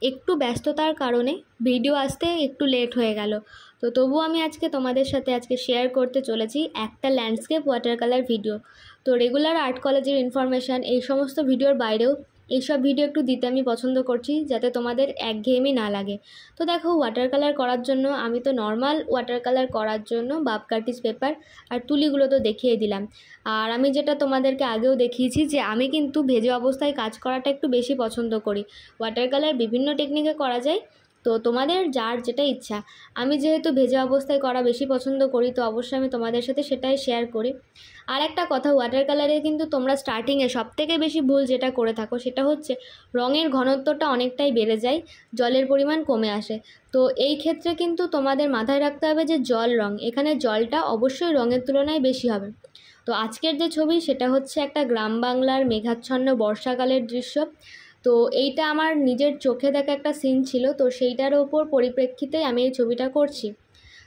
একটু ব্যস্ততার কারণে ভিডিও আসতে একটু লেট হয়ে গেল। তো তবুও আমি আজকে তোমাদের সাথে শেয়ার করতে চলেছি একটা ল্যান্ডস্কেপ ওয়াটার কালার ভিডিও। তো রেগুলার আর্ট কলেজের ইনফরমেশান এই সমস্ত ভিডিওর বাইরেও এইসব ভিডিও একটু দিতে আমি পছন্দ করছি, যাতে তোমাদের একঘেয়েমি না লাগে। তো দেখো, ওয়াটার কালার করার জন্য আমি তো নর্মাল ওয়াটার কালার করার জন্য বাব কার্টিজ পেপার আর তুলিগুলো তো দেখিয়ে দিলাম। আর আমি যেটা তোমাদেরকে আগেও দেখিয়েছি যে আমি কিন্তু ভেজে অবস্থায় কাজ করাটা একটু বেশি পছন্দ করি। ওয়াটার কালার বিভিন্ন টেকনিকে করা যায়, তো তোমাদের যার যেটা ইচ্ছা। আমি যেহেতু ভেজা অবস্থায় করা বেশি পছন্দ করি, তো অবশ্যই আমি তোমাদের সাথে সেটাই শেয়ার করি। আর একটা কথা, ওয়াটার কালারে কিন্তু তোমরা স্টার্টিংয়ে সবথেকে বেশি ভুল যেটা করে থাকো সেটা হচ্ছে রঙের ঘনত্বটা অনেকটাই বেড়ে যায়, জলের পরিমাণ কমে আসে। তো এই ক্ষেত্রে কিন্তু তোমাদের মাথায় রাখতে হবে যে জল রঙ, এখানে জলটা অবশ্যই রঙের তুলনায় বেশি হবে। তো আজকের যে ছবি সেটা হচ্ছে একটা গ্রাম বাংলার মেঘাচ্ছন্ন বর্ষাকালের দৃশ্য। তো এইটা আমার নিজের চোখে দেখা একটা সিন ছিল, তো সেইটার ওপর পরিপ্রেক্ষিতে আমি এই ছবিটা করছি।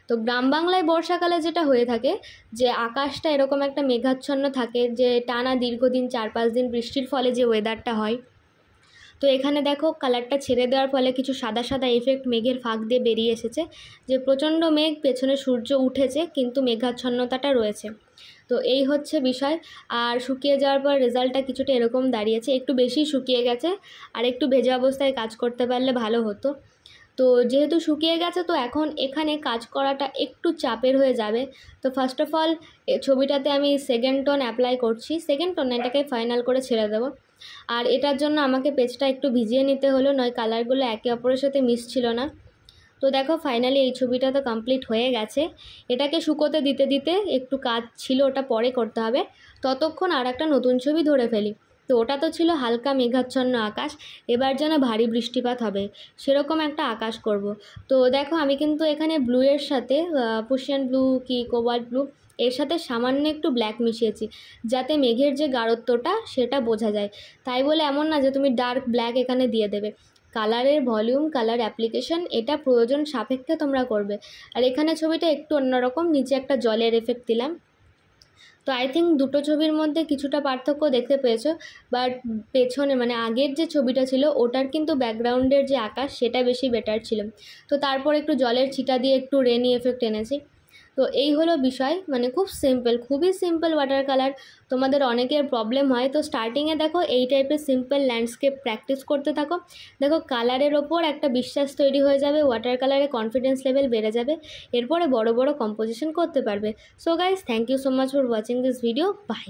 তো গ্রাম বাংলায় বর্ষাকালে যেটা হয়ে থাকে যে আকাশটা এরকম একটা মেঘাচ্ছন্ন থাকে, যে টানা দীর্ঘদিন 4-5 দিন বৃষ্টির ফলে যে ওয়েদারটা হয়। তো এখানে দেখো কালারটা ছেড়ে দেওয়ার ফলে কিছু সাদা সাদা এফেক্ট মেঘের ফাঁক দিয়ে বেরিয়ে এসেছে, যে প্রচণ্ড মেঘ, পেছনে সূর্য উঠেছে কিন্তু মেঘাচ্ছন্নতাটা রয়েছে। তো এই হচ্ছে বিষয়। আর শুকিয়ে যাওয়ার পর রেজাল্টটা কিছুটা এরকম দাঁড়িয়েছে, একটু বেশি শুকিয়ে গেছে, আর একটু ভেজা অবস্থায় কাজ করতে পারলে ভালো হতো। তো যেহেতু শুকিয়ে গেছে, তো এখন এখানে কাজ করাটা একটু চাপের হয়ে যাবে। তো ফার্স্ট অফ অল ছবিটাতে আমি সেকেন্ড টোন অ্যাপ্লাই করছি, সেকেন্ড টোন এটাকে ফাইনাল করে ছেড়ে দেবো। আর এটার জন্য আমাকে পেজটা একটু ভিজিয়ে নিতে হলো, নয় কালারগুলো একে অপরের সাথে মিশছিল না। তো দেখো ফাইনালি এই ছবিটা তো কমপ্লিট হয়ে গেছে। এটাকে শুকোতে দিতে দিতে একটু কাজ ছিল, ওটা পরে করতে হবে। ততক্ষণ আর একটা নতুন ছবি ধরে ফেলি। তো ওটা তো ছিল হালকা মেঘাচ্ছন্ন আকাশ, এবার যেন ভারী বৃষ্টিপাত হবে সেরকম একটা আকাশ করব। তো দেখো আমি কিন্তু এখানে ব্লুয়ের সাথে পুশিয়ান ব্লু কি কোবাল্ট ব্লু এর সাথে সামান্য একটু ব্ল্যাক মিশিয়েছি, যাতে মেঘের যে গাঢ়ত্বটা সেটা বোঝা যায়। তাই বলে এমন না যে তুমি ডার্ক ব্ল্যাক এখানে দিয়ে দেবে। কালারের ভলিউম, কালার অ্যাপ্লিকেশন এটা প্রয়োজন সাপেক্ষে তোমরা করবে। আর এখানে ছবিটা একটু অন্যরকম, নিচে একটা জলের এফেক্ট দিলাম। তো আই থিঙ্ক দুটো ছবির মধ্যে কিছুটা পার্থক্য দেখতে পেয়েছো, বাট পেছনে মানে আগের যে ছবিটা ছিল ওটার কিন্তু ব্যাকগ্রাউন্ডের যে আকাশ সেটা বেশি বেটার ছিল। তো তারপর একটু জলের ছিটা দিয়ে একটু রেনি এফেক্ট এনেছি। তো এই হলো বিষয়, মানে খুব সিম্পল, খুবই সিম্পল ওয়াটার কালার। তোমাদের অনেকের প্রবলেম হয়, তো স্টার্টিংয়ে দেখো এই টাইপের সিম্পল ল্যান্ডস্কেপ প্র্যাকটিস করতে থাকো। দেখো কালারের ওপর একটা বিশ্বাস তৈরি হয়ে যাবে, ওয়াটার কালারে কনফিডেন্স লেভেল বেড়ে যাবে, এরপরে বড় বড় কম্পোজিশন করতে পারবে। So guys, thank you so much for watching this video. By.